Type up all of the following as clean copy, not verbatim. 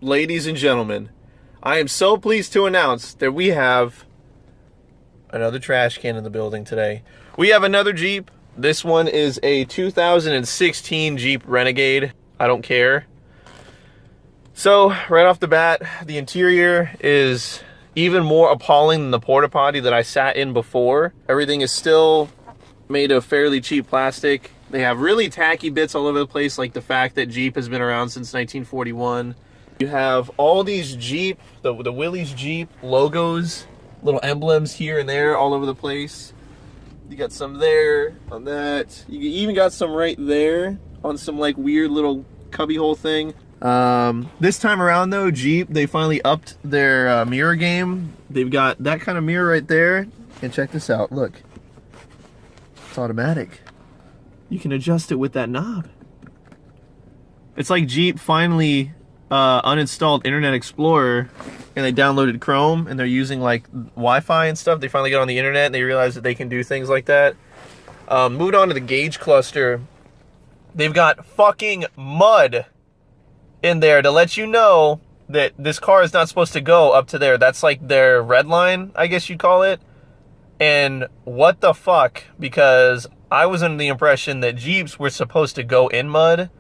ladies and gentlemen, I am so pleased to announce that we have another trash can in the building today. We have another Jeep. This one is a 2016 Jeep Renegade. I don't care. So, right off the bat, the interior is even more appalling than the porta potty that I sat in before. Everything is still made of fairly cheap plastic. They have really tacky bits all over the place, like the fact that Jeep has been around since 1941. You have all these Jeep, the Willys Jeep logos, little emblems here and there all over the place. You got some there on that. You even got some right there on some like weird little cubbyhole thing. This time around though, Jeep, they finally upped their mirror game. They've got that kind of mirror right there. And check this out, look. It's automatic. You can adjust it with that knob. It's like Jeep finally uninstalled Internet Explorer and they downloaded Chrome and they're using like Wi-Fi and stuff. They finally got on the internet and they realized that they can do things like that. Moved on to the gauge cluster. They've got fucking mud in there to let you know that this car is not supposed to go up to there. That's like their red line, I guess you'd call it. And what the fuck? Because I was under the impression that Jeeps were supposed to go in mud.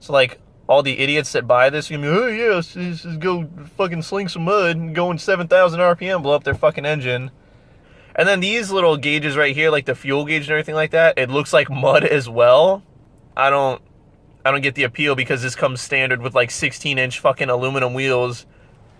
So like all the idiots that buy this are gonna be, oh yes, this is go fucking sling some mud and going 7,000 RPM, blow up their fucking engine. And then these little gauges right here, like the fuel gauge and everything like that, it looks like mud as well. I don't get the appeal because this comes standard with like 16-inch fucking aluminum wheels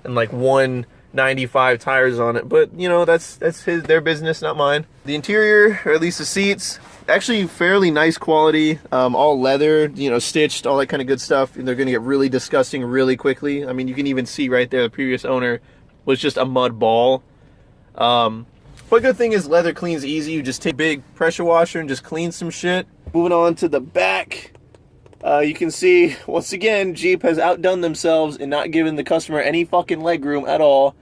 and like 195 tires on it. But you know, that's their business, not mine. The interior, or at least the seats, actually fairly nice quality, all leather, you know, stitched, all that kind of good stuff. And they're gonna get really disgusting really quickly. I mean, you can even see right there the previous owner was just a mud ball. But good thing is leather cleans easy. You just take a big pressure washer and just clean some shit. Moving on to the back, you can see once again Jeep has outdone themselves in not giving the customer any fucking legroom at all.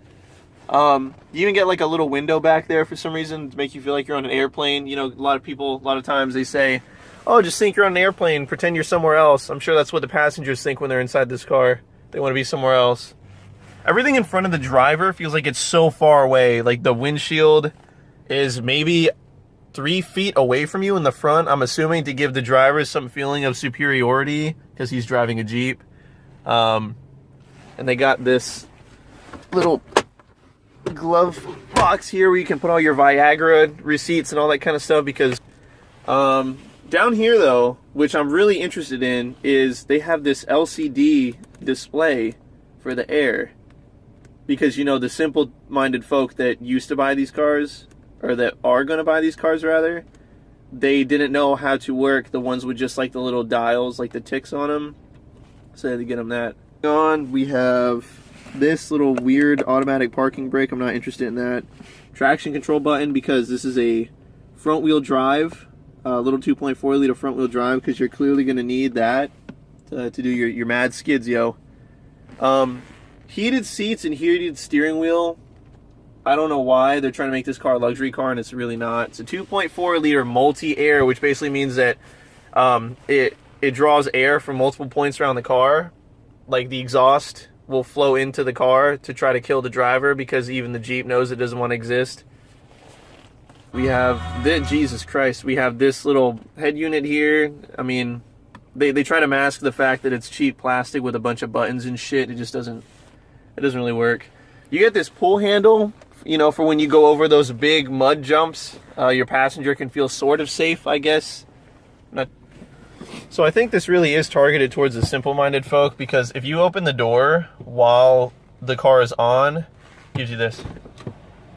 You even get like a little window back there for some reason to make you feel like you're on an airplane. You know, a lot of times they say, oh, just think you're on an airplane, pretend you're somewhere else. I'm sure that's what the passengers think when they're inside this car. They want to be somewhere else. Everything in front of the driver feels like it's so far away. Like the windshield is maybe 3 feet away from you in the front. I'm assuming to give the driver some feeling of superiority because he's driving a Jeep. And they got this little glove box here where you can put all your Viagra receipts and all that kind of stuff, because down here though, which I'm really interested in, is they have this LCD display for the air. Because, you know, the simple-minded folk that used to buy these cars, or that are going to buy these cars rather, they didn't know how to work the ones with just like the little dials, like the ticks on them. So they had to get them that. On, we have this little weird automatic parking brake. I'm not interested in that. Traction control button, because this is a front wheel drive, little 2.4 liter front wheel drive, because you're clearly going to need that to do your mad skids, yo. Heated seats and heated steering wheel. I don't know why they're trying to make this car a luxury car, and it's really not. It's a 2.4 liter multi-air, which basically means that it draws air from multiple points around the car. Like the exhaust will flow into the car to try to kill the driver, because even the Jeep knows it doesn't want to exist. We have this, Jesus Christ, we have this little head unit here. I mean, they try to mask the fact that it's cheap plastic with a bunch of buttons and shit. It just doesn't really work. You get this pull handle, you know, for when you go over those big mud jumps. Your passenger can feel sort of safe, I guess. So I think this really is targeted towards the simple-minded folk, because if you open the door while the car is on, it gives you this.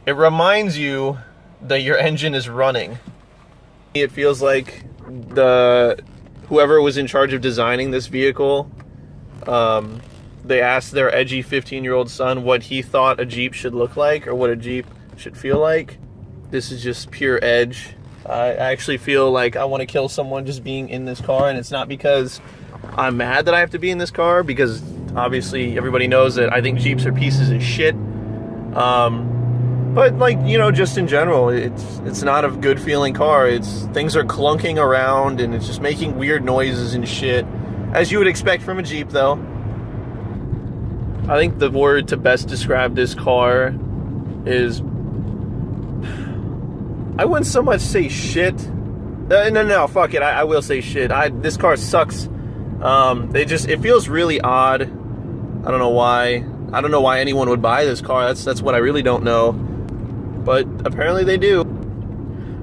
It reminds you that your engine is running. It feels like whoever was in charge of designing this vehicle, they asked their edgy 15-year-old son what he thought a Jeep should look like, or what a Jeep should feel like. This is just pure edge. I actually feel like I want to kill someone just being in this car, and it's not because I'm mad that I have to be in this car, because obviously everybody knows that I think Jeeps are pieces of shit. But like, you know, just in general, it's not a good feeling car. Things are clunking around and it's just making weird noises and shit, as you would expect from a Jeep though. I think the word to best describe this car is, I wouldn't so much say shit. No, fuck it. I will say shit. This car sucks. It feels really odd. I don't know why. I don't know why anyone would buy this car. That's what I really don't know. But apparently they do.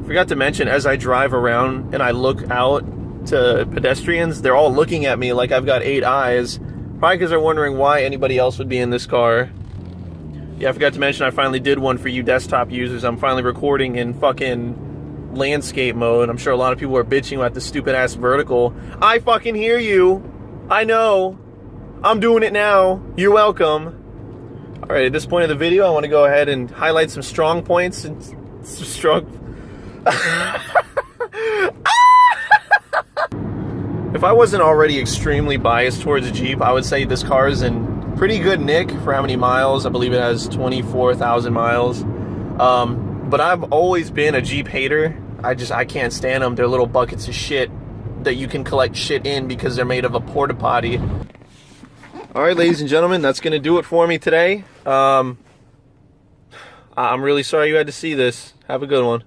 Forgot to mention, as I drive around and I look out to pedestrians, they're all looking at me like I've got 8 eyes. Probably because they're wondering why anybody else would be in this car. Yeah, I forgot to mention I finally did one for you desktop users. I'm finally recording in fucking landscape mode. I'm sure a lot of people are bitching about the stupid ass vertical. I fucking hear you. I know. I'm doing it now. You're welcome. Alright, at this point of the video, I want to go ahead and highlight some strong points and some strong... If I wasn't already extremely biased towards a Jeep, I would say this car is in pretty good nick for how many miles. I believe it has 24,000 miles. But I've always been a Jeep hater. I can't stand them. They're little buckets of shit that you can collect shit in because they're made of a porta potty. Alright, ladies and gentlemen, that's going to do it for me today. I'm really sorry you had to see this. Have a good one.